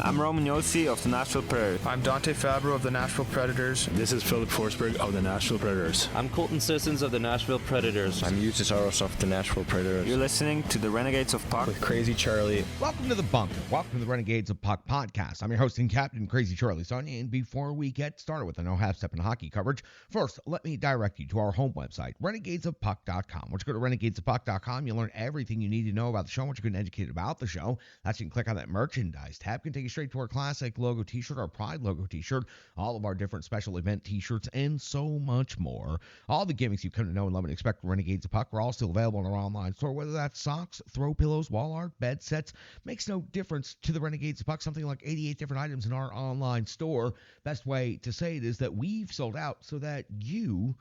I'm Roman Yossi of the Nashville Predators. I'm Dante Fabro of the Nashville Predators. This is Philip Forsberg of the Nashville Predators. I'm Colton Sissons of the Nashville Predators. I'm Eustace Aros of the Nashville Predators. You're listening to the Renegades of Puck with Crazy Charlie. Welcome to the Bunker. Welcome to the Renegades of Puck podcast. I'm your host and captain, Crazy Charlie Saunier. And before we get started with the No Half Step in Hockey coverage, first, let me direct you to our home website, renegadesofpuck.com. Once you go to renegadesofpuck.com, you'll learn everything you need to know about the show. Once you're getting educated about the show, that's you can click on that merchandise tab. Can take you straight to our classic logo t-shirt, our Pride logo t-shirt, all of our different special event t-shirts, and so much more. All the gimmicks you've come to know and love and expect from Renegades of Puck are all still available in our online store, whether that's socks, throw pillows, wall art, bed sets. Makes no difference to the Renegades of Puck. Something like 88 different items in our online store. Best way to say it is that we've sold out so that you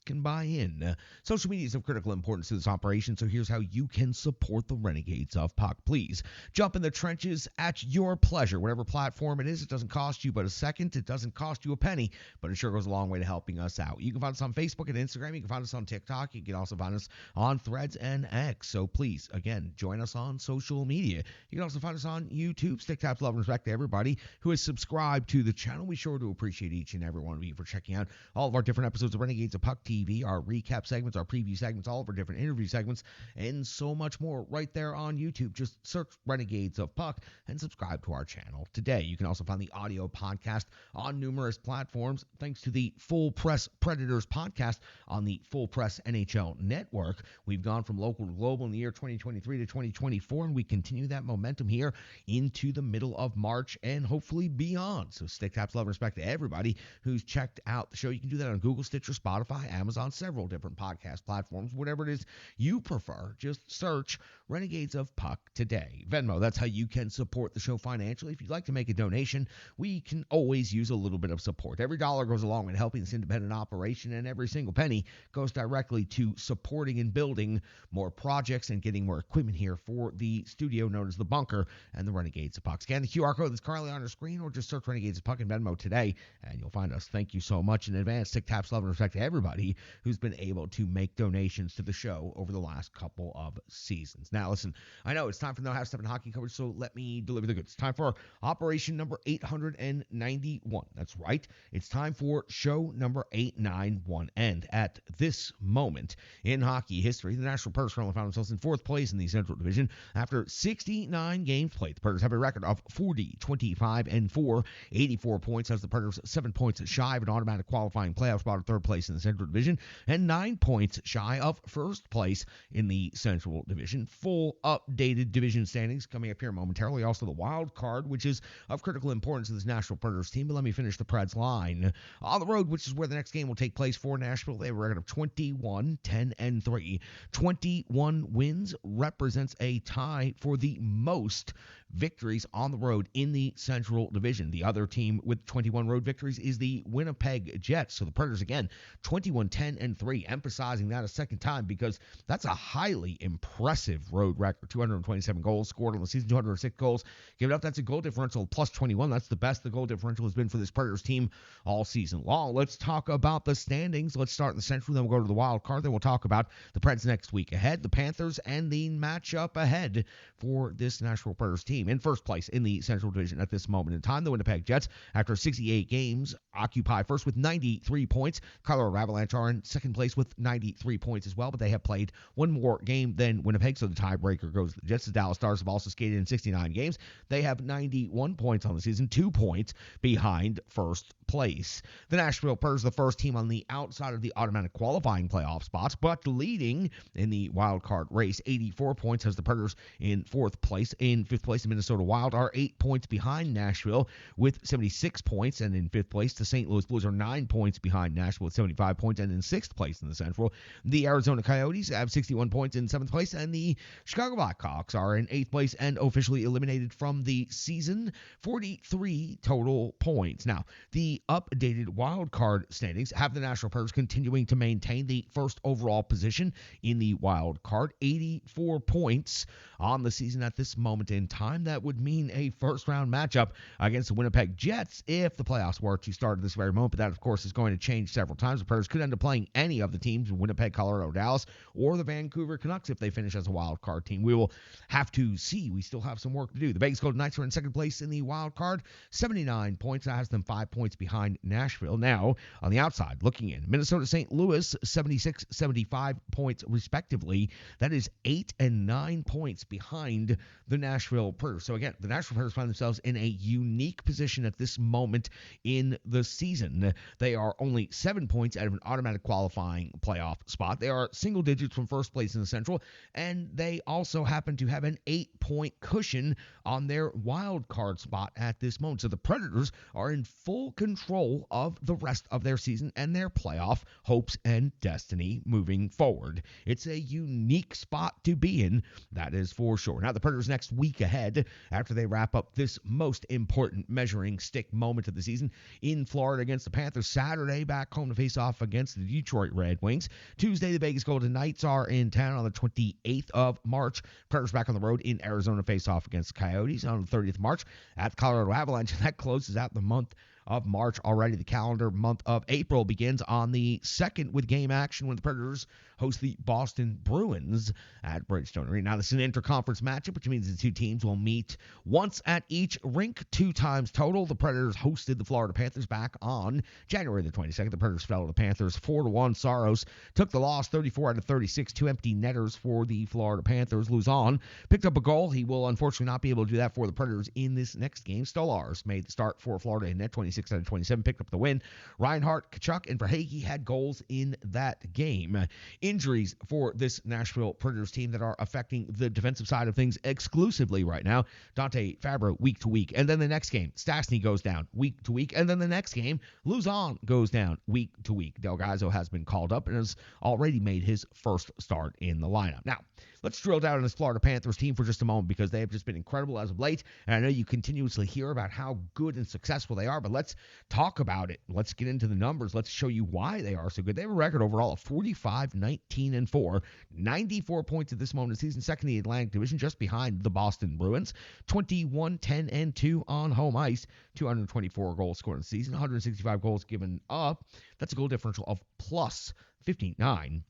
can buy in. Social media is of critical importance to this operation, so here's how you can support the Renegades of Puck. Please jump in the trenches at your pleasure. Whatever platform it is, it doesn't cost you but a second. It doesn't cost you a penny, but it sure goes a long way to helping us out. You can find us on Facebook and Instagram. You can find us on TikTok. You can also find us on Threads and X. So please, again, join us on social media. You can also find us on YouTube. Stick taps, love, and respect to everybody who has subscribed to the channel. We sure do appreciate each and every one of you for checking out all of our different episodes of Renegades of Puck TV, our recap segments, our preview segments, all of our different interview segments, and so much more right there on YouTube. Just search Renegades of Puck and subscribe to our channel today. You can also find the audio podcast on numerous platforms thanks to the Full Press Predators podcast on the Full Press NHL network. We've gone from local to global in the year 2023 to 2024, and we continue that momentum here into the middle of March and hopefully beyond. So stick taps, love, and respect to everybody who's checked out the show. You can do that on Google, Stitcher, Spotify, Amazon, several different podcast platforms, whatever it is you prefer. Just search Renegades of Puck today. Venmo, that's how you can support the show financially. If you'd like to make a donation, we can always use a little bit of support. Every dollar goes a long way in helping this independent operation, and every single penny goes directly to supporting and building more projects and getting more equipment here for the studio known as The Bunker and the Renegades of Puck. Scan the QR code that's currently on your screen or just search Renegades of Puck and Venmo today, and you'll find us. Thank you so much in advance. Stick taps, love, and respect to everybody who's been able to make donations to the show over the last couple of seasons. Now, listen, I know it's time for No Half Step in Hockey coverage, so let me deliver the goods. It's time for Operation number 891. That's right. It's time for show number 891. And at this moment in hockey history, the Nashville Predators currently found themselves in fourth place in the Central Division after 69 games played. The Predators have a record of 40-25-4, 84 points as the Predators 7 points shy of an automatic qualifying playoff spot at third place in the Central Division, and 9 points shy of first place in the Central Division. Full updated division standings coming up here momentarily. Also the wild card, which is of critical importance to this Nashville Predators team. But let me finish the Preds line. On the road, which is where the next game will take place for Nashville, they have a record of 21-10-3. 21 wins represents a tie for the most victories on the road in the Central Division. The other team with 21 road victories is the Winnipeg Jets. So the Predators, again, 21-10-3, emphasizing that a second time because that's a highly impressive road record. 227 goals scored on the season, 206 goals given up. That's a goal differential plus 21. That's the best the goal differential has been for this Predators team all season long. Let's talk about the standings. Let's start in the Central, then we'll go to the wild card. Then we'll talk about the Preds next week ahead, the Panthers, and the matchup ahead for this Nashville Predators team. In first place in the Central Division at this moment in time, the Winnipeg Jets, after 68 games, occupy first with 93 points. Colorado Avalanche are in second place with 93 points as well, but they have played one more game than Winnipeg, so the tiebreaker goes to the Jets. The Dallas Stars have also skated in 69 games. They have 91 points on the season, 2 points behind first place. The Nashville Predators, the first team on the outside of the automatic qualifying playoff spots, but leading in the wild card race. 84 points has the Predators in fourth place. In fifth place, the Minnesota Wild are 8 points behind Nashville with 76 points, and in fifth place, the St. Louis Blues are 9 points behind Nashville with 75 points, and in sixth place in the Central, the Arizona Coyotes have 61 points in seventh place, and the Chicago Blackhawks are in eighth place and officially eliminated from the season, 43 total points. Now, the updated wild card standings have the Nashville Predators continuing to maintain the first overall position in the wild card, 84 points on the season at this moment in time. time, that would mean a first-round matchup against the Winnipeg Jets if the playoffs were to start at this very moment. But that, of course, is going to change several times. The Predators could end up playing any of the teams in Winnipeg, Colorado, Dallas, or the Vancouver Canucks if they finish as a wild card team. We will have to see. We still have some work to do. The Vegas Golden Knights are in second place in the wild card, 79 points. That has them 5 points behind Nashville. Now, on the outside, looking in, Minnesota, St. Louis, 76, 75 points respectively. That is 8 and 9 points behind the Nashville Predators. So again, the Nashville Predators find themselves in a unique position at this moment in the season. They are only 7 points out of an automatic qualifying playoff spot. They are single digits from first place in the Central, and they also happen to have an 8-point cushion on their wild card spot at this moment. So the Predators are in full control of the rest of their season and their playoff hopes and destiny moving forward. It's a unique spot to be in, that is for sure. Now, the Predators next week ahead, after they wrap up this most important measuring stick moment of the season in Florida against the Panthers. Saturday, back home to face off against the Detroit Red Wings. Tuesday, the Vegas Golden Knights are in town on the 28th of March. Predators back on the road in Arizona face off against the Coyotes on the 30th of March at the Colorado Avalanche. That closes out the month of March already. The calendar month of April begins on the 2nd with game action when the Predators host the Boston Bruins at Bridgestone Arena. Now, this is an interconference matchup, which means the two teams will meet once at each rink, 2 times total. The Predators hosted the Florida Panthers back on January the 22nd. The Predators fell to the Panthers 4-1. Saros took the loss 34 out of 36, 2 empty netters for the Florida Panthers. Luzon picked up a goal. He will unfortunately not be able to do that for the Predators in this next game. Stolarz made the start for Florida in net, 26 out of 27, picked up the win. Reinhart, Kachuk, and Verhaeghe had goals in that game. Injuries for this Nashville Predators team that are affecting the defensive side of things exclusively right now. Dante Fabro week to week, and then the next game, Stastny goes down week to week, and then the next game, Luzon goes down week to week. Delgado has been called up and has already made his first start in the lineup. Now, let's drill down on this Florida Panthers team for just a moment because they have just been incredible as of late, and I know you continuously hear about how good and successful they are, but let's talk about it. Let's get into the numbers. Let's show you why they are so good. They have a record overall of 45, 19, and 4, 94 points at this moment of the season, second in the Atlantic Division, just behind the Boston Bruins, 21, 10, and 2 on home ice, 224 goals scored in the season, 165 goals given up. That's a goal differential of plus 59.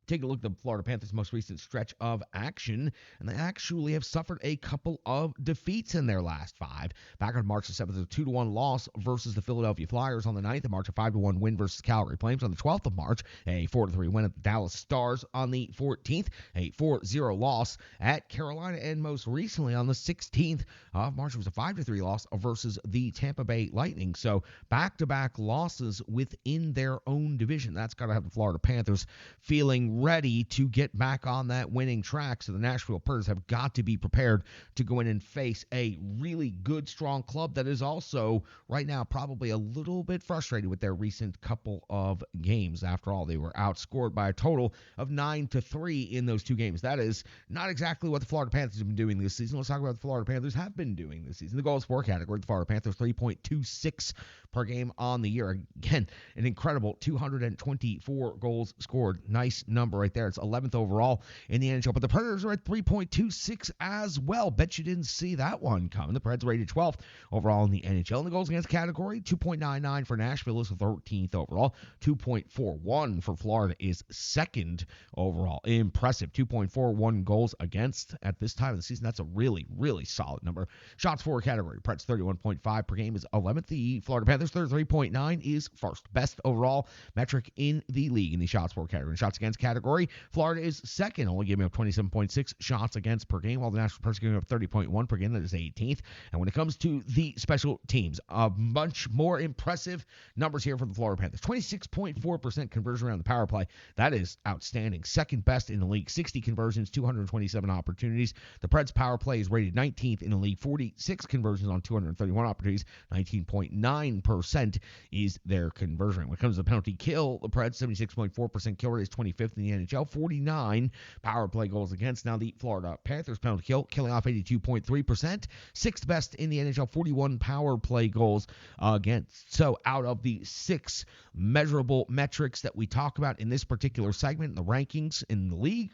Take a look at the Florida Panthers' most recent stretch of action, and they actually have suffered a couple of defeats in their last 5. Back on March the 7th, a 2-1 loss versus the Philadelphia Flyers. On the 9th of March, a 5-1 win versus Calgary Flames. On the 12th of March, a 4-3 win at the Dallas Stars. On the 14th, a 4-0 loss at Carolina. And most recently, on the 16th of March, it was a 5-3 loss versus the Tampa Bay Lightning. So back-to-back losses within their own division. That's got to have the Florida Panthers feeling ready to get back on that winning track. So the Nashville Predators have got to be prepared to go in and face a really good, strong club that is also right now probably a little bit frustrated with their recent couple of games. After all, they were outscored by a total of 9-3 in those 2 games. That is not exactly what the Florida Panthers have been doing this season. Let's talk about what the Florida Panthers have been doing this season. The goals for category, the Florida Panthers 3.26 per game on the year. Again, an incredible 224 goals scored. Nice number right there. It's 11th overall in the NHL, but the Predators are at 3.26 as well. Bet you didn't see that one coming. The Preds rated 12th overall in the NHL. In the goals against category, 2.99 for Nashville is 13th overall. 2.41 for Florida is 2nd overall. Impressive. 2.41 goals against at this time of the season. That's a really, really solid number. Shots for category, Preds 31.5 per game is 11th. The Florida Panthers 33.9 is first. Best overall metric in the league in the shots for category. In shots against category, Florida is 2nd, only giving up 27.6 shots against per game, while the Nashville Predators giving up 30.1 per game. That is 18th. And when it comes to the special teams, a much more impressive numbers here for the Florida Panthers. 26.4% conversion around the power play. That is outstanding. 2nd best in the league. 60 conversions, 227 opportunities. The Preds power play is rated 19th in the league. 46 conversions on 231 opportunities. 19.9% is their conversion rate. When it comes to the penalty kill, the Preds 76.4% kill rate is 25th in the NHL. 49 power play goals against. Now the Florida Panthers penalty kill, killing off 82.3%. 6th best in the NHL, 41 power play goals against. So out of the 6 measurable metrics that we talk about in this particular segment, in the rankings in the league,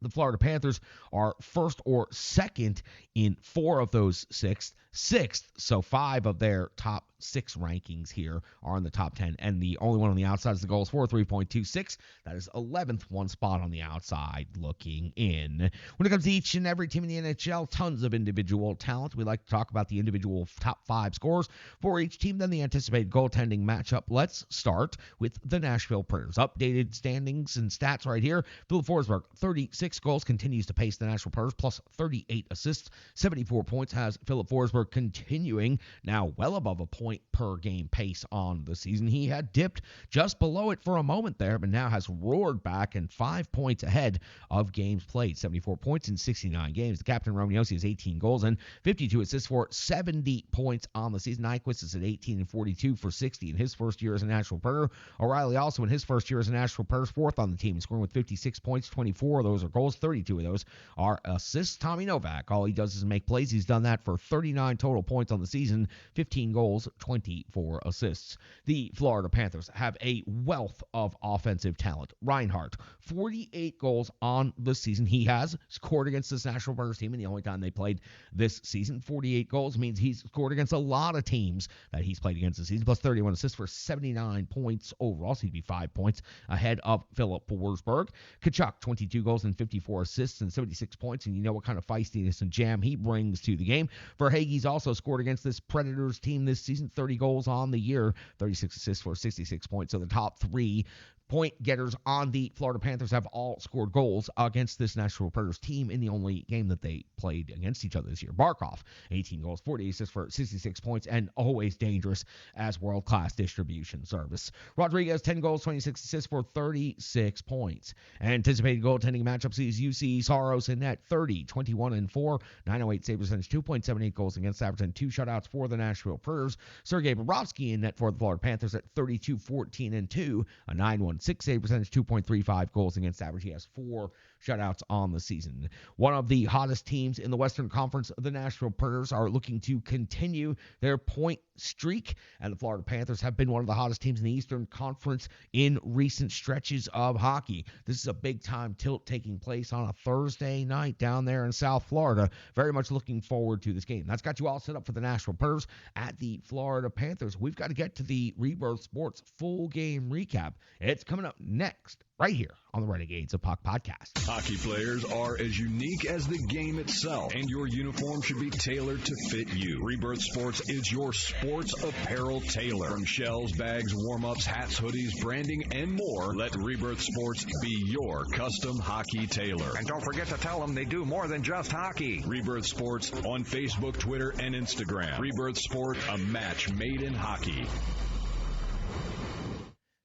The Florida Panthers are first or second in 4 of those sixth. So 5 of their top 6 rankings here are in the top 10. And the only one on the outside is the goals for 3.26. That is 11th, one spot on the outside looking in. When it comes to each and every team in the NHL, tons of individual talent. We like to talk about the individual top 5 scores for each team, then the anticipated goaltending matchup. Let's start with the Nashville Predators. Updated standings and stats right here. Philip Forsberg, 36 goals, continues to pace the Nashville Predators, plus 38 assists, 74 points has Philip Forsberg, continuing now well above a point per game pace on the season. He had dipped just below it for a moment there, but now has roared back and 5 points ahead of games played, 74 points in 69 games. The captain, Roman Josi, has 18 goals and 52 assists for 70 points on the season. Nyquist is at 18 and 42 for 60 in his first year as a Nashville Predator. O'Reilly also in his first year as a Nashville Predators, 4th on the team, scoring with 56 points. 24 of those are goals, 32 of those are assists. Tommy Novak, all he does is make plays. He's done that for 39 total points on the season, 15 goals, 24 assists. The Florida Panthers have a wealth of offensive talent. Reinhart, 48 goals on the season. He has scored against this Nashville Predators team, and the only time they played this season. 48 goals means he's scored against a lot of teams that he's played against this season, plus 31 assists for 79 points overall, so he'd be 5 points ahead of Philip Forsberg. Tkachuk, 22 goals and 54 assists and 76 points, and you know what kind of feistiness and jam he brings to the game. Verhaeghe's also scored against this Predators team this season, 30 goals on the year, 36 assists for 66 points. So the top 3 point getters on the Florida Panthers have all scored goals against this Nashville Predators team in the only game that they played against each other this year. Barkov, 18 goals, 40 assists for 66 points, and always dangerous as world-class distribution service. Rodriguez, 10 goals, 26 assists for 36 points. Anticipated goaltending matchups sees UC Saros in net, 30, 21 and 4, 908 save percentage, 2.78 goals against average, and 2 shutouts for the Nashville Predators. Sergei Bobrovsky in net for the Florida Panthers at 32, 14 and 2, a 9-1 6 save percentage, 2.35 goals against average. He has 4 shutouts on the season. One of the hottest teams in the Western Conference, the Nashville Predators, are looking to continue their point streak, and the Florida Panthers have been one of the hottest teams in the Eastern Conference in recent stretches of hockey. This is a big-time tilt taking place on a Thursday night down there in South Florida. Very much looking forward to this game. That's got you all set up for the Nashville Predators at the Florida Panthers. We've got to get to the Rebirth Sports full game recap. It's coming up next, right here on the Renegades of Puck podcast. Hockey players are as unique as the game itself, and your uniform should be tailored to fit you. Rebirth Sports is your sports apparel tailor. From shells, bags, warm-ups, hats, hoodies, branding, and more, let Rebirth Sports be your custom hockey tailor. And don't forget to tell them they do more than just hockey. Rebirth Sports on Facebook, Twitter, and Instagram. Rebirth Sport, a match made in hockey.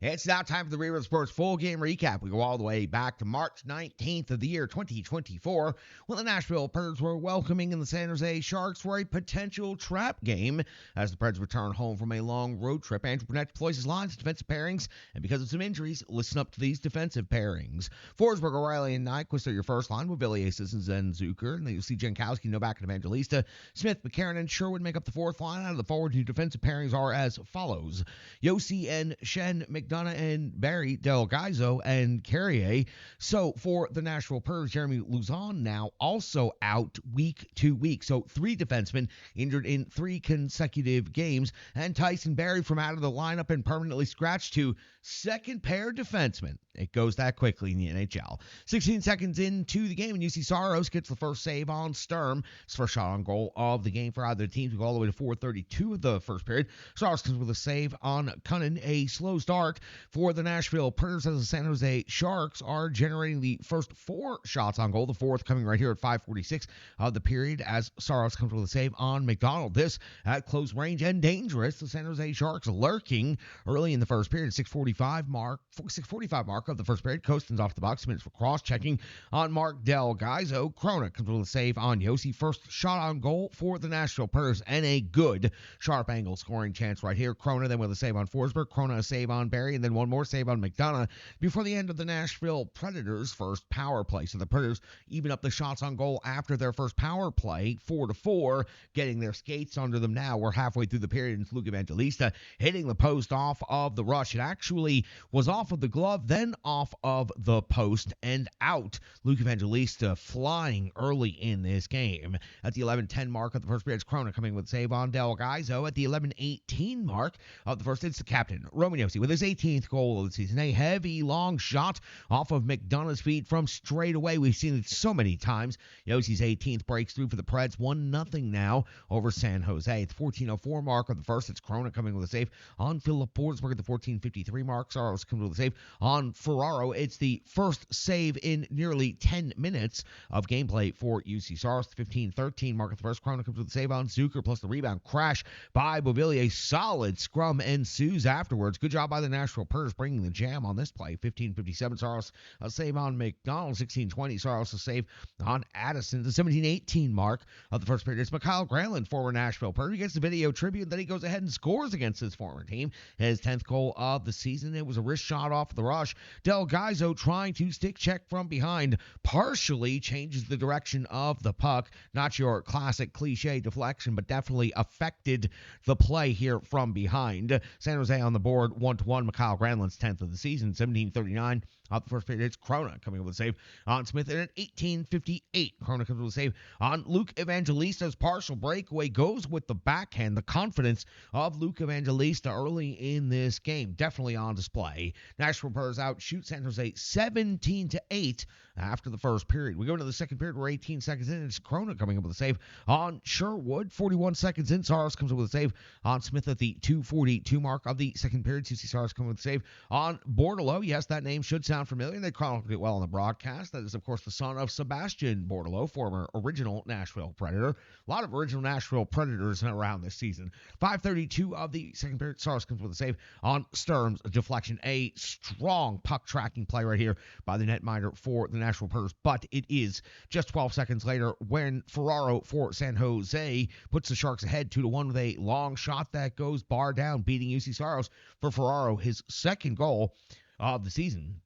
It's now time for the Rebirth Sports full game recap. We go all the way back to March 19th of the year 2024, when the Nashville Predators were welcoming in the San Jose Sharks for a potential trap game as the Preds return home from a long road trip. Andrew Brunette deploys his lines, defensive pairings, and because of some injuries, listen up to these defensive pairings. Forsberg, O'Reilly, and Nyquist are your first line with Villiers, Sissons, and Zucker. And then you'll see Jankowski, Novak, and Evangelista. Smith, McCarron, and Sherwood make up the fourth line. Out of the forward, new defensive pairings are as follows: Josi and Shen, McDonough and Barry, Del Gaizo, and Carrier. So for the Nashville Predators, Jeremy Lauzon now also out week to week. So 3 defensemen injured in 3 consecutive games, and Tyson Barrie from out of the lineup and permanently scratched to second pair defenseman. It goes that quickly in the NHL. 16 seconds into the game, and UC Saros gets the first save on Sturm. His first shot on goal of the game for either teams. We go all the way to 4:32 of the first period. Saros comes with a save on Cunnin. A slow start for the Nashville Predators as the San Jose Sharks are generating the first 4 shots on goal. The fourth coming right here at 5:46 of the period as Saros comes with a save on McDonald. This at close range and dangerous. The San Jose Sharks lurking early in the first period. 6:45 mark of the first period. Kostin's off the box. Minutes for cross-checking on Mark Del Gaizo. Krona comes with a save on Josi. First shot on goal for the Nashville Predators, and a good sharp angle scoring chance right here. Krona then with a save on Forsberg. Krona a save on Barrie, and then one more save on McDonough before the end of the Nashville Predators' first power play. So the Predators even up the shots on goal after their first power play, 4-4, getting their skates under them now. We're halfway through the period, and it's Luke Evangelista hitting the post off of the rush. It actually initially was off of the glove, then off of the post and out. Luke Evangelista flying early in this game. At the 11:10 mark of the first period, it's Krona coming with a save on Del Gaizo. At the 11:18 mark of the first, it's the captain, Roman Josi, with his 18th goal of the season. A heavy, long shot off of McDonough's feet from straight away. We've seen it so many times. Josi's 18th breaks through for the Preds. 1-0 now over San Jose. At the 14:04 mark of the first, it's Krona coming with a save on Philip Forsberg. At the 14:53 mark, Saros comes with a save on Ferraro. It's the first save in nearly 10 minutes of gameplay for UC Saros. 15:13 mark of the first, Krona comes with a save on Zucker, plus the rebound crash by Beauvillier. Solid scrum ensues afterwards. Good job by the Nashville Predators bringing the jam on this play. 15:57, Saros a save on McDonald. 16:20, Saros a save on Addison. The 17:18 mark of the first period, it's Mikhail Granlund, former Nashville Predator. He gets the video tribute, then he goes ahead and scores against his former team. His 10th goal of the season. It was a wrist shot off the rush. Del Gaizo trying to stick check from behind, partially changes the direction of the puck. Not your classic cliche deflection, but definitely affected the play here from behind. San Jose on the board, 1-1. Mikhail Granlund's 10th of the season. 17:39 of the first period, it's Krona coming up with a save on Smith. And at 18:58, Krona comes with a save on Luke Evangelista's partial breakaway. Goes with the backhand. The confidence of Luke Evangelista early in this game definitely on display. Nashville Predators outshoot San Jose 17-8 after the first period. We go into the second period. We're 18 seconds in. It's Krona coming up with a save on Sherwood. 41 seconds in, Saros comes up with a save on Smith at the 2:42 mark of the second period. CC Saros coming with a save on Bordeleau. Yes, that name should sound familiar. They chronicled it well on the broadcast. That is, of course, the son of Sebastian Bordeleau, former original Nashville Predator. A lot of original Nashville Predators around this season. 5:32 of the second period, Saros comes with a save on Sturm's deflection. A strong puck tracking play right here by the netminder for the Nashville Predators, but it is just 12 seconds later when Ferraro for San Jose puts the Sharks ahead 2-1 with a long shot that goes bar down, beating UC Saros for Ferraro, his second goal of the season.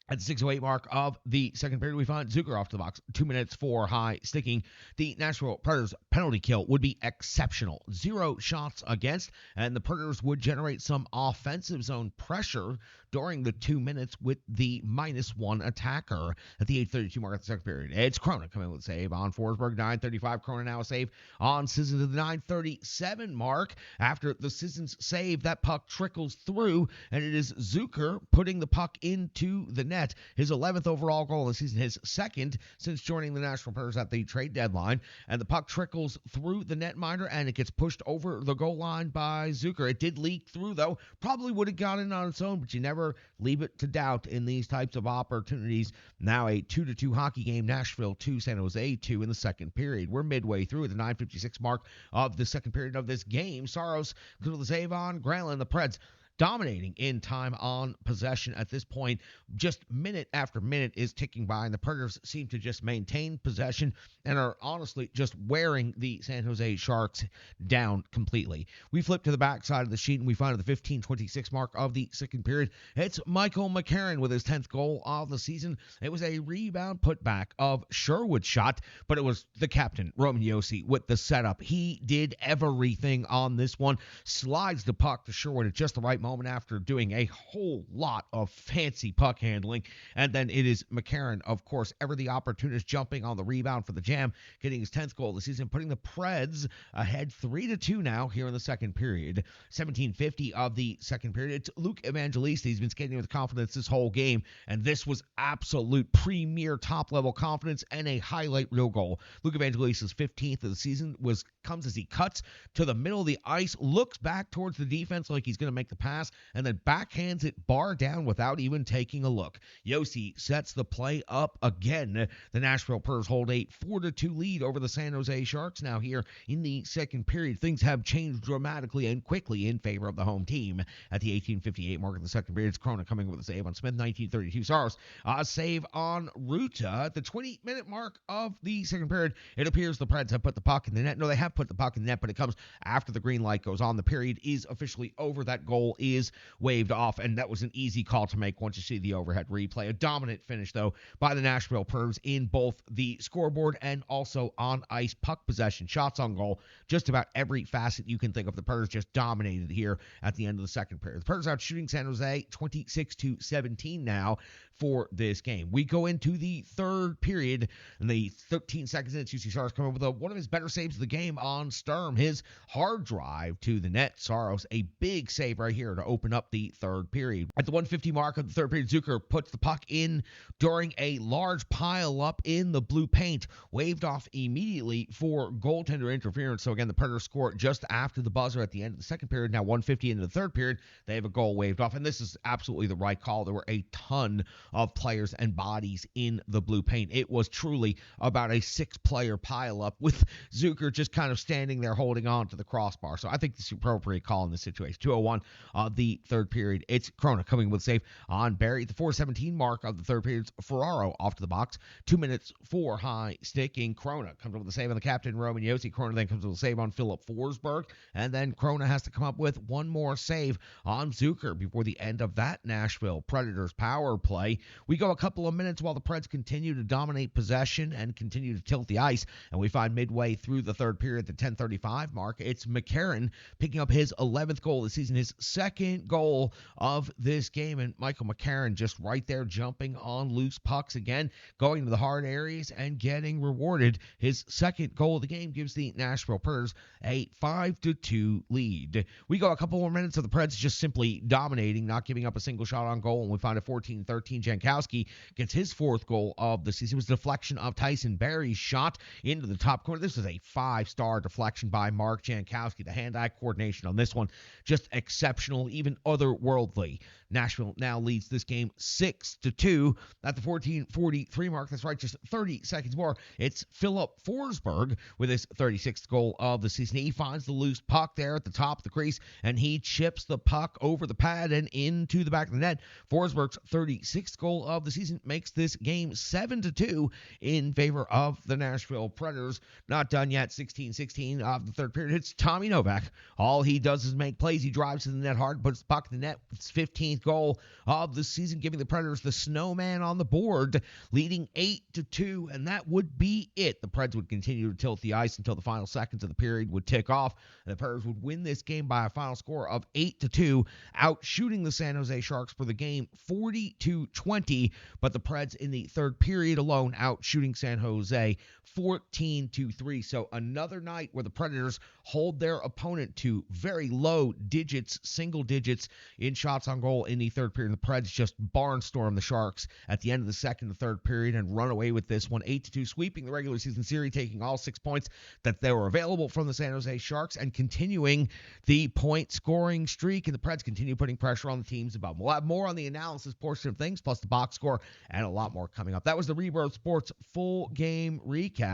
At the 6:08 mark of the second period, we find Zucker off the box. 2 minutes for high sticking. The Nashville Predators penalty kill would be exceptional. 0 shots against, and the Predators would generate some offensive zone pressure during the 2 minutes with the -1 attacker. At the 8:32 mark of the second period, it's Krona coming with a save on Forsberg. 9:35, Krona now a save on Sissons at the 9:37 mark. After the Sissons save, that puck trickles through, and it is Zucker putting the puck into the net. His 11th overall goal of the season, his second since joining the Nashville Predators at the trade deadline. And the puck trickles through the netminder, and it gets pushed over the goal line by Zucker. It did leak through, though. Probably would have got in on its own, but you never leave it to doubt in these types of opportunities. Now a 2-2 hockey game, Nashville 2, San Jose 2 in the second period. We're midway through at the 9:56 mark of the second period of this game. Saros goes with the save on Granlund. The Preds dominating in time on possession at this point. Just minute after minute is ticking by, and the Predators seem to just maintain possession and are honestly just wearing the San Jose Sharks down completely. We flip to the backside of the sheet, and we find at the 15:26 mark of the second period, it's Michael McCarron with his 10th goal of the season. It was a rebound putback of Sherwood's shot, but it was the captain, Roman Josi, with the setup. He did everything on this one. Slides the puck to Sherwood at just the right moment after doing a whole lot of fancy puck handling. And then it is McCarron, of course, ever the opportunist, jumping on the rebound for the jam, getting his 10th goal of the season, putting the Preds ahead 3-2 now here in the second period. 17:50 of the second period. It's Luke Evangelista. He's been skating with confidence this whole game, and this was absolute premier top-level confidence and a highlight reel goal. Luke Evangelista's 15th of the season comes as he cuts to the middle of the ice, looks back towards the defense like he's going to make the pass, and then backhands it bar down without even taking a look. Josi sets the play up again. The Nashville Predators hold a 4-2 lead over the San Jose Sharks now here in the second period. Things have changed dramatically and quickly in favor of the home team. At the 18:58 mark of the second period, it's Krona coming with a save on Smith. 19:32, Saros a save on Ruta. At the 20-minute mark of the second period, it appears the Preds have put the puck in the net. No, they have put the puck in the net, but it comes after the green light goes on. The period is officially over. That goal is waved off, and that was an easy call to make once you see the overhead replay. A dominant finish, though, by the Nashville Predators in both the scoreboard and also on ice. Puck possession, shots on goal, just about every facet you can think of. The Predators just dominated here at the end of the second period. The Predators out shooting San Jose 26-17 now for this game. We go into the third period, and the 13 seconds in, UC Saros coming up with one of his better saves of the game on Sturm. His hard drive to the net. Saros, a big save right here to open up the third period. At the 150 mark of the third period, Zucker puts the puck in during a large pile up in the blue paint, waved off immediately for goaltender interference. So again, the Predators score just after the buzzer at the end of the second period. Now 150 into the third period, they have a goal waved off, and this is absolutely the right call. There were a ton of players and bodies in the blue paint. It was truly about a 6-player pileup with Zucker just kind of standing there holding on to the crossbar. So I think this is an appropriate call in this situation. 2:01 of the third period. It's Krona coming with a save on Barry. At the 4:17 mark of the third period, Ferraro off to the box. 2 minutes for high sticking. Krona comes up with a save on the captain, Roman Josi. Krona then comes with a save on Philip Forsberg. And then Krona has to come up with one more save on Zucker before the end of that Nashville Predators power play. We go a couple of minutes while the Preds continue to dominate possession and continue to tilt the ice, and we find midway through the third period at the 10:35 mark, it's McCarron picking up his 11th goal of the season, his second goal of this game, and Michael McCarron just right there jumping on loose pucks again, going to the hard areas and getting rewarded. His second goal of the game gives the Nashville Predators a 5-2 lead. We go a couple more minutes of the Preds just simply dominating, not giving up a single shot on goal, and we find a 14-13 Jankowski gets his fourth goal of the season. It was a deflection of Tyson Barry's shot into the top corner. This is a 5-star deflection by Mark Jankowski. The hand-eye coordination on this one, just exceptional, even otherworldly. Nashville now leads this game 6-2 at the 14:43 mark. That's right, just 30 seconds more. It's Philip Forsberg with his 36th goal of the season. He finds the loose puck there at the top of the crease, and he chips the puck over the pad and into the back of the net. Forsberg's 36th goal of the season makes this game 7-2 in favor of the Nashville Predators. Not done yet. 16-16 of the third period. It's Tommy Novak. All he does is make plays. He drives to the net hard, puts the puck in the net with his 15th goal of the season, giving the Predators the snowman on the board, leading 8-2, and that would be it. The Preds would continue to tilt the ice until the final seconds of the period would tick off, and the Predators would win this game by a final score of 8-2, out shooting the San Jose Sharks for the game 40-20, but the Preds in the third period alone out shooting San Jose 14-3. So another night where the Predators hold their opponent to very low digits, single digits in shots on goal in the third period. The Preds just barnstorm the Sharks at the end of the second and third period and run away with this one 8-2, sweeping the regular season series, taking all 6 points that they were available from the San Jose Sharks and continuing the point scoring streak. And the Preds continue putting pressure on the teams above. We'll have more on the analysis portion of things, plus the box score, and a lot more coming up. That was the Rebirth Sports full game recap.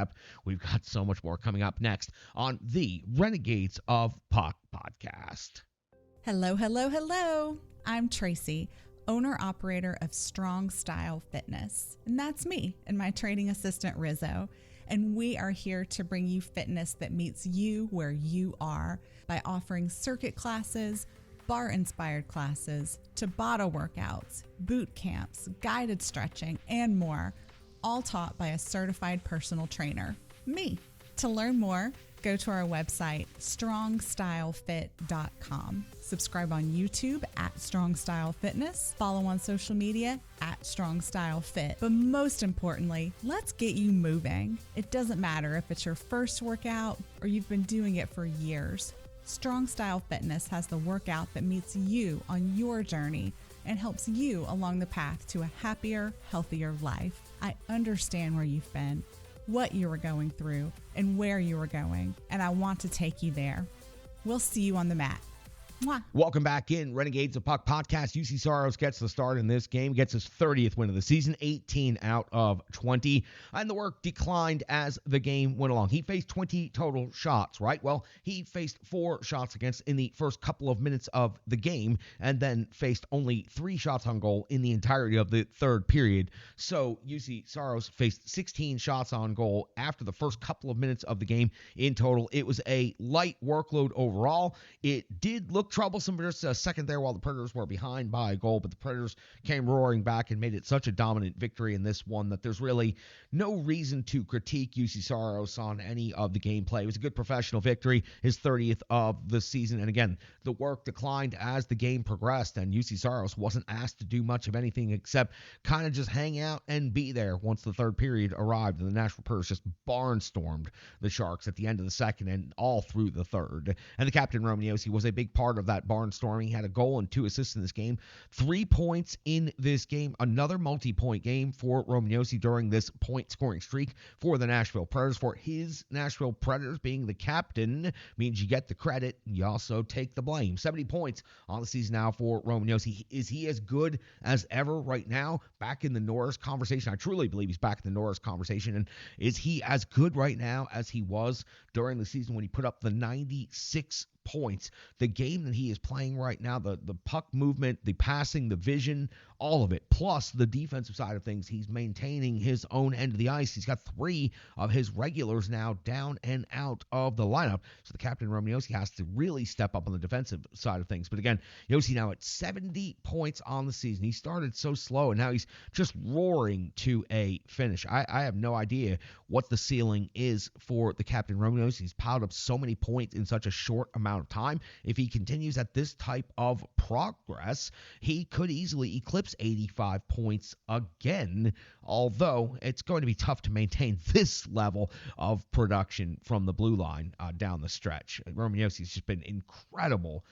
We've got so much more coming up next on the Renegades of Puck podcast. Hello, hello, hello. I'm Tracy, owner-operator of Strong Style Fitness. And that's me and my training assistant, Rizzo. And we are here to bring you fitness that meets you where you are by offering circuit classes, bar-inspired classes, Tabata workouts, boot camps, guided stretching, and more, all taught by a certified personal trainer, me. To learn more, go to our website, strongstylefit.com. Subscribe on YouTube at Strong Style Fitness. Follow on social media at Strong Style Fit. But most importantly, let's get you moving. It doesn't matter if it's your first workout or you've been doing it for years. Strong Style Fitness has the workout that meets you on your journey and helps you along the path to a happier, healthier life. I understand where you've been, what you were going through, and where you were going, and I want to take you there. We'll see you on the mat. Mwah. Welcome back in Renegades of Puck podcast. UC Saros gets the start in this game, gets his 30th win of the season, 18 out of 20, and the work declined as the game went along. He faced 20 total shots, right? Well, he faced 4 shots against in the first couple of minutes of the game, and then faced only 3 shots on goal in the entirety of the third period. So UC Saros faced 16 shots on goal after the first couple of minutes of the game in total. It was a light workload overall. It did look looked troublesome for just a second there while the Predators were behind by a goal, but the Predators came roaring back and made it such a dominant victory in this one that there's really no reason to critique UC Saros on any of the gameplay. It was a good professional victory, his 30th of the season, and again, the work declined as the game progressed, and UC Saros wasn't asked to do much of anything except kind of just hang out and be there once the third period arrived, and the Nashville Predators just barnstormed the Sharks at the end of the second and all through the third. And the captain, Romagnosi, was a big part of that barnstorming. He had a goal and 2 assists in this game, 3 points in this game, another multi-point game for Romagnosi during this point-scoring streak for the Nashville Predators. For his Nashville Predators, being the captain means you get the credit, you also take the blame. 70 points on the season now for Romagnosi. Is he as good as ever right now? Back in the Norris conversation. I truly believe he's back in the Norris conversation. And is he as good right now as he was during the season when he put up the 96 points? The game that he is playing right now, the puck movement, the passing, the vision, all of it, plus the defensive side of things, he's maintaining his own end of the ice. He's got 3 of his regulars now down and out of the lineup. So the captain, Romagnosi, has to really step up on the defensive side of things. But again, Yossi now at 70 points on the season. He started so slow, and now he's just roaring to a finish. I have no idea what the ceiling is for the captain, Romagnosi. He's piled up so many points in such a short amount of time. If he continues at this type of progress, he could easily eclipse 85 points again, although it's going to be tough to maintain this level of production from the blue line down the stretch. Romagnosi's just been incredible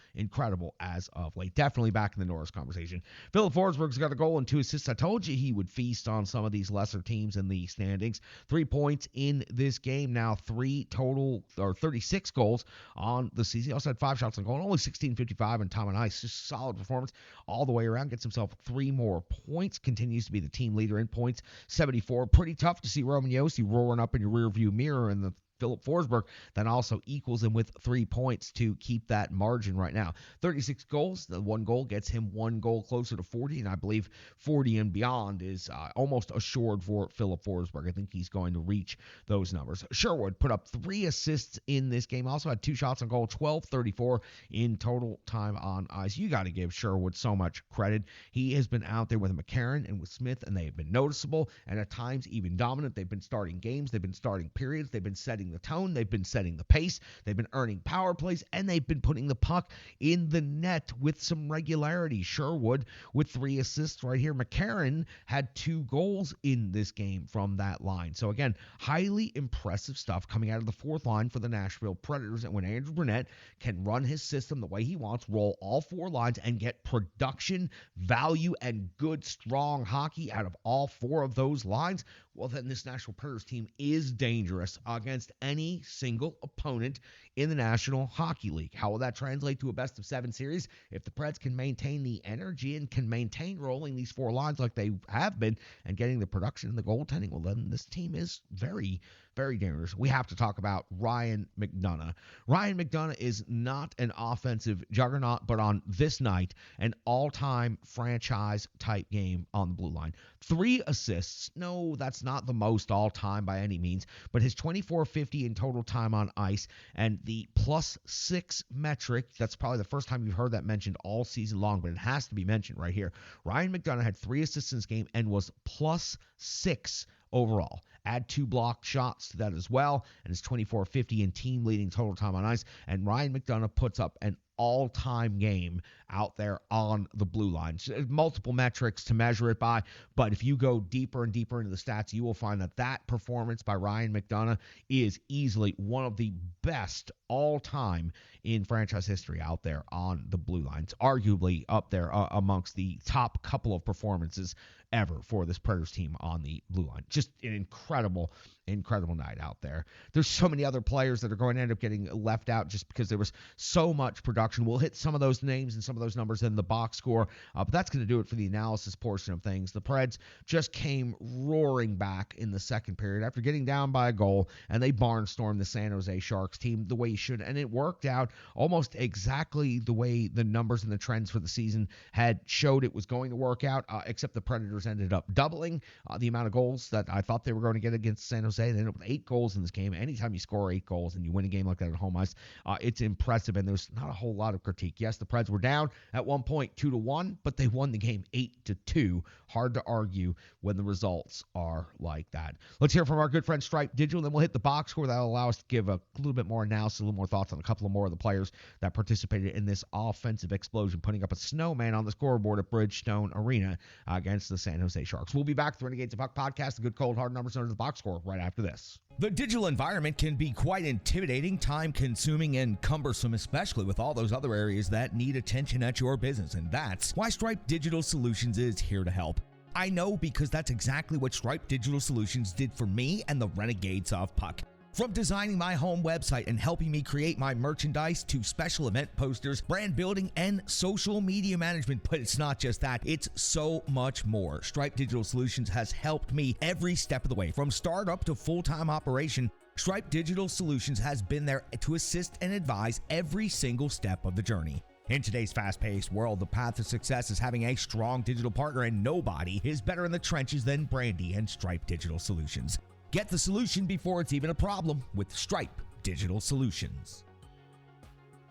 as of late. Definitely back in the Norris conversation. Philip Forsberg's got a goal and 2 assists. I told you he would feast on some of these lesser teams in the standings. 3 points in this game now, 36 goals on the season. He also had 5 shots on goal, and only 16.55 in time on ice. Just solid performance all the way around. Gets himself 3 more points. Continues to be the team leader in points, 74. Pretty tough to see Romagnosi roaring up in your rearview mirror in the Philip Forsberg then also equals him with 3 points to keep that margin right now. 36 goals. The 1 goal gets him 1 goal closer to 40, and I believe 40 and beyond is almost assured for Philip Forsberg. I think he's going to reach those numbers. Sherwood put up 3 assists in this game. Also had 2 shots on goal, 12-34 in total time on ice. You got to give Sherwood so much credit. He has been out there with McCarron and with Smith, and they have been noticeable and at times even dominant. They've been starting games. They've been starting periods. They've been setting the tone, they've been setting the pace, they've been earning power plays, and they've been putting the puck in the net with some regularity. Sherwood with 3 assists right here. McCarron had 2 goals in this game from that line. So again, highly impressive stuff coming out of the 4th line for the Nashville Predators. And when Andrew Brunette can run his system the way he wants, roll all 4 lines, and get production, value, and good, strong hockey out of all 4 of those lines, well, then this Nashville Predators team is dangerous against any single opponent in the National Hockey League. How will that translate to a best-of-7 series? If the Preds can maintain the energy and can maintain rolling these 4 lines like they have been and getting the production and the goaltending, well, then this team is very, very dangerous. We have to talk about Ryan McDonagh. Ryan McDonagh is not an offensive juggernaut, but on this night, an all-time franchise-type game on the blue line. 3 assists. No, that's not the most all-time by any means, but his 24.50 in total time on ice and the +6 metric, that's probably the first time you've heard that mentioned all season long, but it has to be mentioned right here. Ryan McDonagh had 3 assists in this game and was +6 overall. Add 2 blocked shots to that as well, and his 24.50 in team leading total time on ice. And Ryan McDonagh puts up an all-time game out there on the blue line. Multiple metrics to measure it by, but if you go deeper and deeper into the stats, you will find that that performance by Ryan McDonagh is easily one of the best all-time in franchise history out there on the blue line. It's arguably up there amongst the top couple of performances ever for this Predators team on the blue line. Just an incredible night out there. There's so many other players that are going to end up getting left out just because there was so much production. We'll hit some of those names and some of those numbers in the box score, but that's going to do it for the analysis portion of things. The Preds just came roaring roaring back in the second period after getting down by a goal, and they barnstormed the San Jose Sharks team the way you should, and it worked out almost exactly the way the numbers and the trends for the season had showed it was going to work out, except the Predators ended up doubling the amount of goals that I thought they were going to get against San Jose. They ended up with 8 goals in this game. Anytime you score 8 goals and you win a game like that at home ice, it's impressive, and there's not a whole lot of critique. Yes, the Preds were down at one point 2-1, but they won the game 8-2. Hard to argue when the results are like that. Let's hear from our good friend Stripe Digital, then we'll hit the box score. That'll allow us to give a little bit more analysis, a little more thoughts on a couple of more of the players that participated in this offensive explosion, putting up a snowman on the scoreboard at Bridgestone Arena against the San Jose Sharks. We'll be back to the Renegades of Puck podcast, the good cold hard numbers under the box score right after this. The digital environment can be quite intimidating, time-consuming, and cumbersome, especially with all those other areas that need attention at your business, and that's why Stripe Digital Solutions is here to help. I know, because that's exactly what Stripe Digital Solutions did for me and the Renegades of Puck. From designing my home website and helping me create my merchandise to special event posters, brand building, and social media management. But it's not just that, it's so much more. Stripe Digital Solutions has helped me every step of the way. From startup to full-time operation, Stripe Digital Solutions has been there to assist and advise every single step of the journey. In today's fast-paced world, the path to success is having a strong digital partner, and nobody is better in the trenches than Brandy and Stripe Digital Solutions. Get the solution before it's even a problem with Stripe Digital Solutions.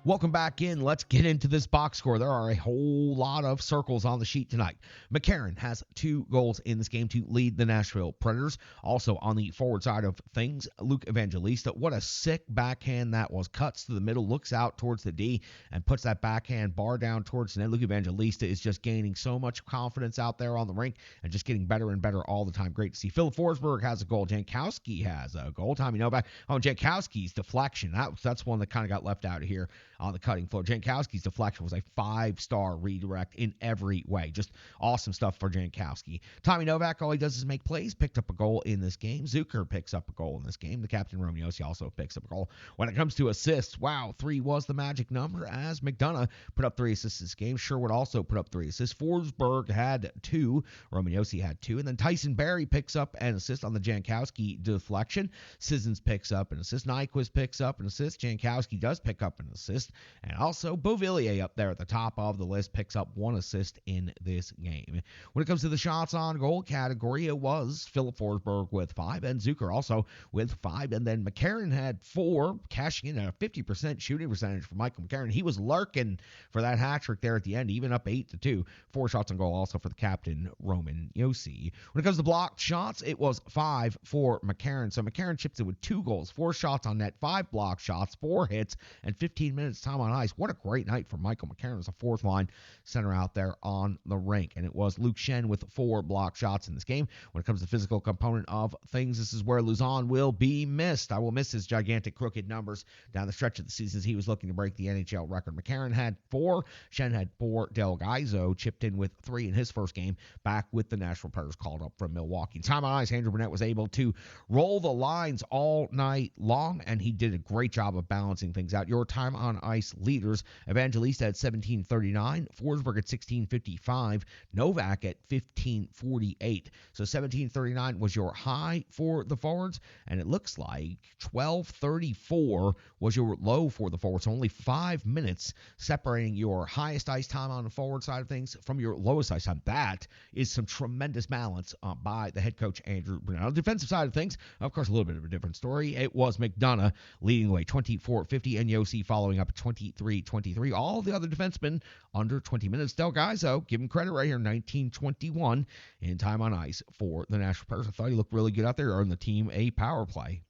Welcome back in. Let's get into this box score. There are a whole lot of circles on the sheet tonight. McCarron has 2 goals in this game to lead the Nashville Predators. Also on the forward side of things, Luke Evangelista. What a sick backhand that was. Cuts to the middle, looks out towards the D, and puts that backhand bar down towards the net. Luke Evangelista is just gaining so much confidence out there on the rink and just getting better and better all the time. Great to see. Philip Forsberg has a goal. Jankowski has a goal. Tommy Novak on Jankowski's deflection. That's one that kind of got left out of here on the cutting floor. Jankowski's deflection was a 5-star redirect in every way. Just awesome stuff for Jankowski. Tommy Novak, all he does is make plays, picked up a goal in this game. Zucker picks up a goal in this game. The captain, Romeo, also picks up a goal. When it comes to assists, wow, 3 was the magic number as McDonough put up 3 assists this game. Sherwood also put up 3 assists. Forsberg had 2. Romeo had 2. And then Tyson Barrie picks up an assist on the Jankowski deflection. Sissons picks up an assist. Nyquist picks up an assist. Jankowski does pick up an assist. And also, Beauvillier up there at the top of the list picks up 1 assist in this game. When it comes to the shots on goal category, it was Philip Forsberg with 5 and Zucker also with 5. And then McCarron had 4, cashing in at a 50% shooting percentage for Michael McCarron. He was lurking for that hat trick there at the end, even up 8-2. 4 shots on goal also for the captain, Roman Josi. When it comes to blocked shots, it was 5 for McCarron. So McCarron chips in with 2 goals, 4 shots on net, 5 blocked shots, 4 hits, and 15 minutes time on ice. What a great night for Michael McCarron as a 4th line center out there on the rink. And it was Luke Schenn with 4 block shots in this game. When it comes to the physical component of things, this is where Luzon will be missed. I will miss his gigantic crooked numbers down the stretch of the season as he was looking to break the NHL record. McCarron had 4. Schenn had 4. Del Gaizo chipped in with 3 in his first game back with the Nashville Predators called up from Milwaukee. Time on ice, Andrew Burnett was able to roll the lines all night long, and he did a great job of balancing things out. Your time on ice leaders, Evangelista at 17:39, Forsberg at 16:55, Novak at 15:48. So 17:39 was your high for the forwards, and it looks like 12:34 was your low for the forwards. So only 5 minutes separating your highest ice time on the forward side of things from your lowest ice time. That is some tremendous balance by the head coach, Andrew Burnett. On the defensive side of things, of course, a little bit of a different story. It was McDonough leading the way, 24:50, and Josi following up at 23:23. All the other defensemen under 20 minutes. Del Gaizo, give him credit right here, 19:21 in time on ice for the Nashville Predators. I thought he looked really good out there, earned the team a power play.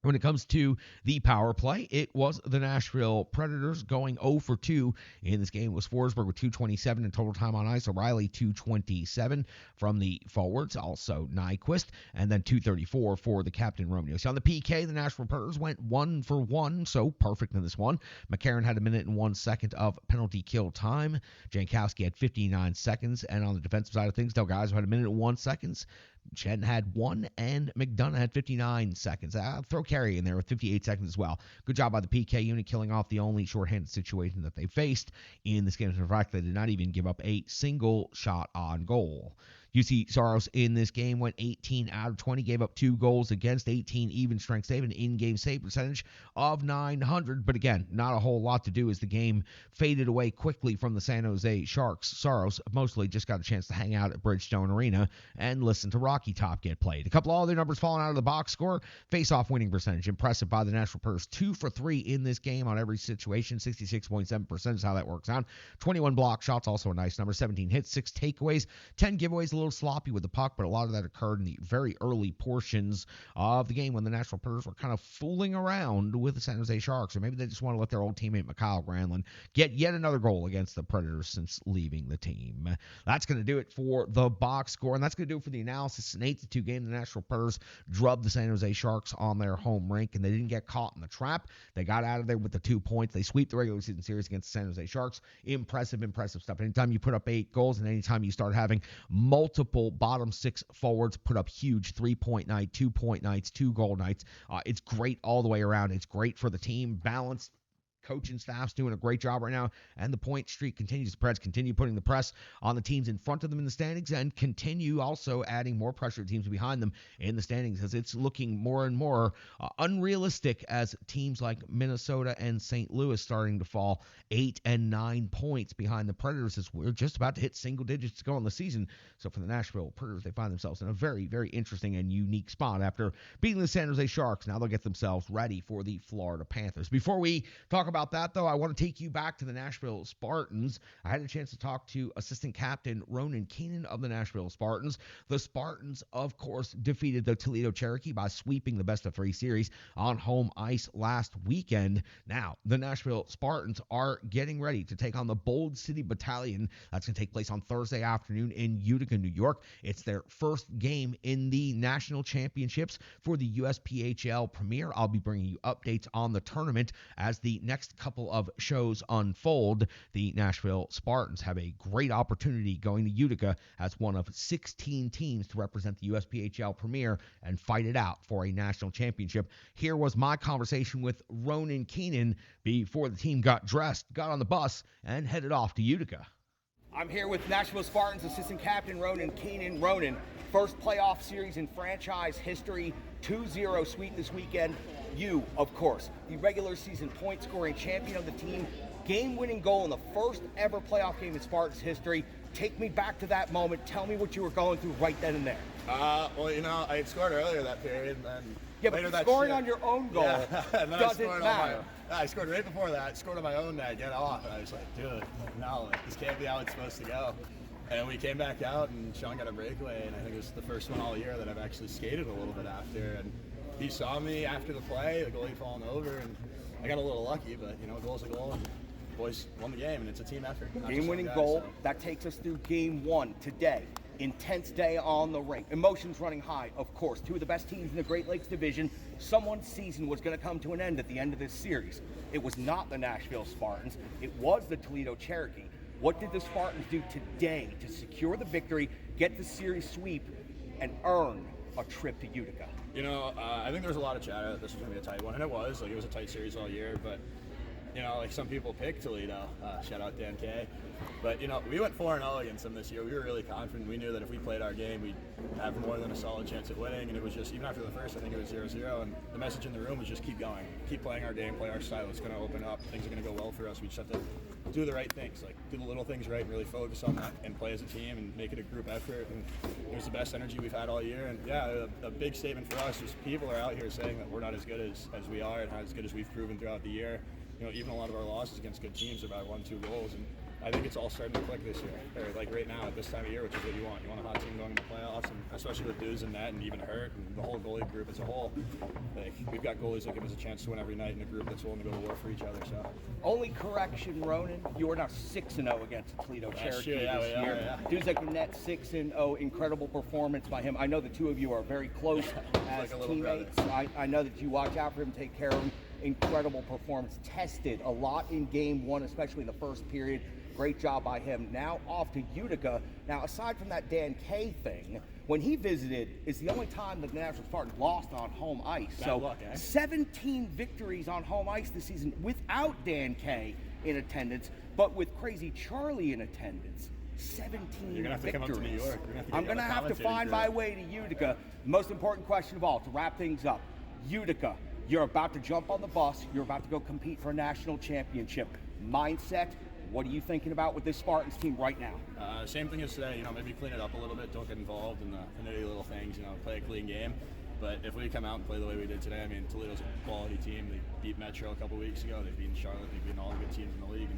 When it comes to the power play, it was the Nashville Predators going 0 for 2 in this game. It was Forsberg with 2:27 in total time on ice. O'Reilly 2:27 from the forwards, also Nyquist, and then 2:34 for the captain, Romeo. So on the PK, the Nashville Predators went 1 for 1, so perfect in this one. McCarron had 1 minute and 1 second of penalty kill time. Jankowski had 59 seconds, and on the defensive side of things, Del Gaizo had 1 minute and 1 seconds. Chen had 1, and McDonough had 59 seconds. I'll throw Carey in there with 58 seconds as well. Good job by the PK unit, killing off the only shorthanded situation that they faced in this game. In fact, they did not even give up a single shot on goal. UC Saros in this game went 18 out of 20, gave up 2 goals against, 18 even strength save, an in-game save percentage of 900. But again, not a whole lot to do as the game faded away quickly from the San Jose Sharks. Saros mostly just got a chance to hang out at Bridgestone Arena and listen to Rocky Top get played. A couple of other numbers falling out of the box score. Face-off winning percentage, impressive by the Nashville Predators. 2 for 3 in this game on every situation. 66.7% is how that works out. 21 block shots, also a nice number. 17 hits, 6 takeaways, 10 giveaways, a little sloppy with the puck, but a lot of that occurred in the very early portions of the game when the Nashville Predators were kind of fooling around with the San Jose Sharks, or maybe they just want to let their old teammate Mikhail Granlund get yet another goal against the Predators since leaving the team. That's going to do it for the box score, and that's going to do it for the analysis. An 8-2 game. The Nashville Predators drubbed the San Jose Sharks on their home rink, and they didn't get caught in the trap. They got out of there with the 2 points. They sweep the regular season series against the San Jose Sharks. Impressive stuff. Anytime you put up 8 goals and anytime you start having multiple bottom 6 forwards put up huge 3-point night, 2-point nights, 2-goal nights, it's great all the way around. It's great for the team. Balanced. Coaching staff's doing a great job right now, and the point streak continues. The Preds continue putting the press on the teams in front of them in the standings and continue also adding more pressure to teams behind them in the standings as it's looking more and more unrealistic as teams like Minnesota and St. Louis starting to fall 8 and 9 points behind the Predators as we're just about to hit single digits to go in the season. So for the Nashville Predators, they find themselves in a very, very interesting and unique spot after beating the San Jose Sharks. Now they'll get themselves ready for the Florida Panthers. Before we talk about that, though, I want to take you back to the Nashville Spartans. I had a chance to talk to assistant captain Ronan Keenan of the Nashville Spartans. The Spartans, of course, defeated the Toledo Cherokee by sweeping the best-of-3 series on home ice last weekend. Now, the Nashville Spartans are getting ready to take on the Bold City Battalion. That's going to take place on Thursday afternoon in Utica, New York. It's their first game in the national championships for the USPHL Premier. I'll be bringing you updates on the tournament as the next couple of shows unfold. The Nashville Spartans have a great opportunity going to Utica as one of 16 teams to represent the USPHL Premier and fight it out for a national championship. Here was my conversation with Ronan Keenan before the team got dressed, got on the bus, and headed off to Utica. I'm here with Nashville Spartans assistant captain Ronan Keenan. Ronan, first playoff series in franchise history, 2-0 sweep this weekend. You, of course, the regular season point scoring champion of the team, game-winning goal in the first ever playoff game in Spartans history. Take me back to that moment. Tell me what you were going through right then and there. Well, you know, I had scored earlier that period, and yeah, but scoring on your own goal doesn't matter. I scored right before that. Scored on my own net, get off, and I was like, dude, no, like, this can't be how it's supposed to go. And we came back out, and Sean got a breakaway, and I think it was the first one all year that I've actually skated a little bit after. And he saw me after the play, the goalie falling over, and I got a little lucky, but, you know, a goal's a goal, and the boys won the game, and it's a team effort. Game-winning goal, that takes us through game one today. Intense day on the rink. Emotions running high, of course. Two of the best teams in the Great Lakes Division. Someone's season was going to come to an end at the end of this series. It was not the Nashville Spartans. It was the Toledo Cherokee. What did the Spartans do today to secure the victory, get the series sweep, and earn a trip to Utica? You know, I think there was a lot of chatter that this was going to be a tight one, and it was. Like, it was a tight series all year, but, you know, like some people picked Toledo. Shout out Dan K. But, you know, we went 4-0 against them this year. We were really confident. We knew that if we played our game, we'd have more than a solid chance at winning. And it was just, even after the first, I think it was 0-0. And the message in the room was just keep going. Keep playing our game, play our style. It's going to open up. Things are going to go well for us. We just have to do the right things. Like, do the little things right and really focus on that and play as a team and make it a group effort. And it was the best energy we've had all year. And, yeah, a big statement for us is people are out here saying that we're not as good as we are and not as good as we've proven throughout the year. You know, even a lot of our losses against good teams are by 1-2 goals. And I think it's all starting to click this year, or like right now at this time of year, which is what you want. You want a hot team going in the playoffs, and especially with dudes in net and even Hurt and the whole goalie group as a whole. Like, we've got goalies that give us a chance to win every night in a group that's willing to go to war for each other. So, only correction, Ronan, you are now 6-0 against the Toledo Cherokee this year. Yeah. Dudes like Net 6-0, incredible performance by him. I know the two of you are very close as like teammates. I know that you watch out for him, take care of him. Incredible performance, tested a lot in game one, especially in the first period. Great job by him. Now off to Utica. Now, aside from that Dan K thing, when he visited, is the only time that the Nashville Spartans lost on home ice. Bad luck, eh? 17 victories on home ice this season without Dan K in attendance, but with Crazy Charlie in attendance. 17 You're gonna have to victories. come up to New York. I'm going to have to find my way to Utica. Most important question of all, to wrap things up. Utica, you're about to jump on the bus. You're about to go compete for a national championship. Mindset, what are you thinking about with this Spartans team right now? Same thing as today. Maybe clean it up a little bit. Don't get involved in the nitty little things. Play a clean game. But if we come out and play the way we did today, I mean, Toledo's a quality team. They beat Metro a couple weeks ago. They've beaten Charlotte. They've beaten all the good teams in the league.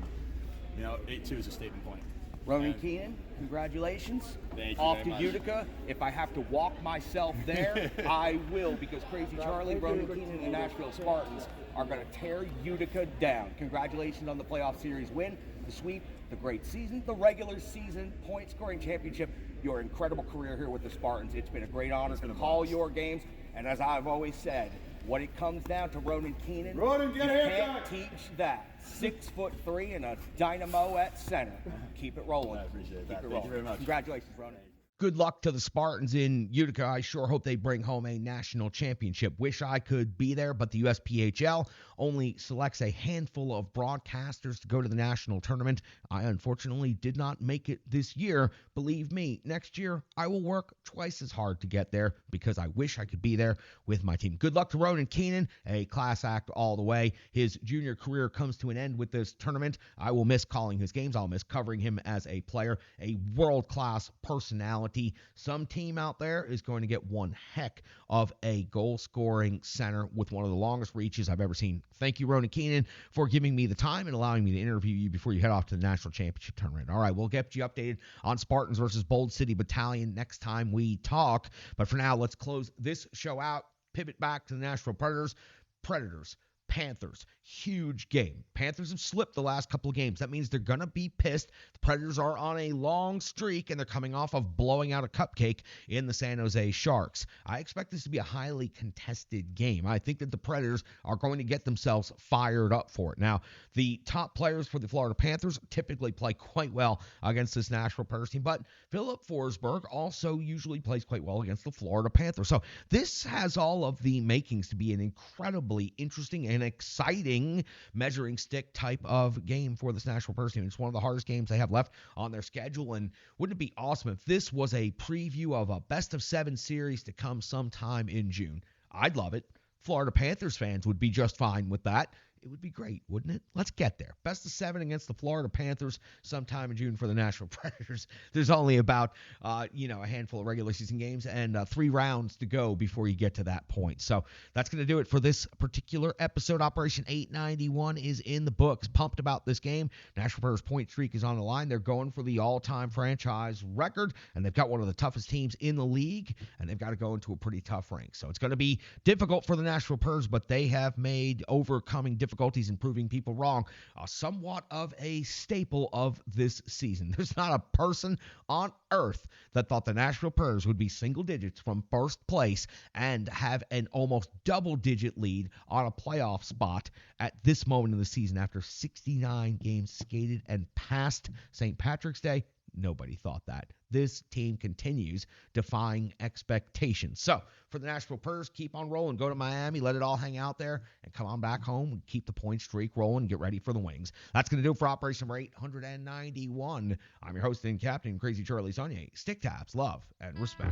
And 8-2 is a statement point. Ronan Keenan, congratulations. Thank you Off very to much. Utica. If I have to walk myself there, I will, because Crazy Charlie, Ronan Keenan, and the Nashville Spartans are going to tear Utica down. Congratulations on the playoff series win, the sweep, the great season, the regular season point scoring championship, your incredible career here with the Spartans. It's been a great honor to call your games, and as I've always said, when it comes down to Ronan Keenan, you can't teach that. 6'3" and a dynamo at center. Keep it rolling. I appreciate that. Keep it Thank rolling. you very much. Congratulations, Ronan. Good luck to the Spartans in Utica. I sure hope they bring home a national championship. Wish I could be there, but the USPHL only selects a handful of broadcasters to go to the national tournament. I unfortunately did not make it this year. Believe me, next year I will work twice as hard to get there because I wish I could be there with my team. Good luck to Ronan Keenan, a class act all the way. His junior career comes to an end with this tournament. I will miss calling his games. I'll miss covering him as a player, a world-class personality. Some team out there is going to get one heck of a goal-scoring center with one of the longest reaches I've ever seen. Thank you, Ronan Keenan, for giving me the time and allowing me to interview you before you head off to the national championship tournament. All right, we'll get you updated on Spartans versus Bold City Battalion next time we talk. But for now, let's close this show out, pivot back to the Nashville Predators. Panthers, huge game. Panthers have slipped the last couple of games. That means they're going to be pissed. The Predators are on a long streak, and they're coming off of blowing out a cupcake in the San Jose Sharks. I expect this to be a highly contested game. I think that the Predators are going to get themselves fired up for it. Now, the top players for the Florida Panthers typically play quite well against this Nashville Predators team, but Philip Forsberg also usually plays quite well against the Florida Panthers. So this has all of the makings to be an incredibly interesting and exciting measuring stick type of game for this Nashville Predators team. It's one of the hardest games they have left on their schedule, and wouldn't it be awesome if this was a preview of a best-of-7 series to come sometime in June? I'd love it. Florida Panthers fans would be just fine with that. It would be great, wouldn't it? Let's get there. Best of 7 against the Florida Panthers sometime in June for the Nashville Predators. There's only about, a handful of regular season games and 3 rounds to go before you get to that point. So that's going to do it for this particular episode. Operation 891 is in the books. Pumped about this game. Nashville Predators point streak is on the line. They're going for the all-time franchise record, and they've got one of the toughest teams in the league, and they've got to go into a pretty tough rank. So it's going to be difficult for the Nashville Predators, but they have made overcoming difficulties and proving people wrong somewhat of a staple of this season. There's not a person on earth that thought the Nashville Predators would be single digits from first place and have an almost double-digit lead on a playoff spot at this moment in the season after 69 games skated and past St. Patrick's Day. Nobody thought that. This team continues defying expectations. So, for the Nashville Predators, keep on rolling. Go to Miami, let it all hang out there, and come on back home and keep the point streak rolling and get ready for the Wings. That's going to do it for Operation 891. I'm your host and captain, Crazy Charlie Saunier. Stick taps, love, and respect.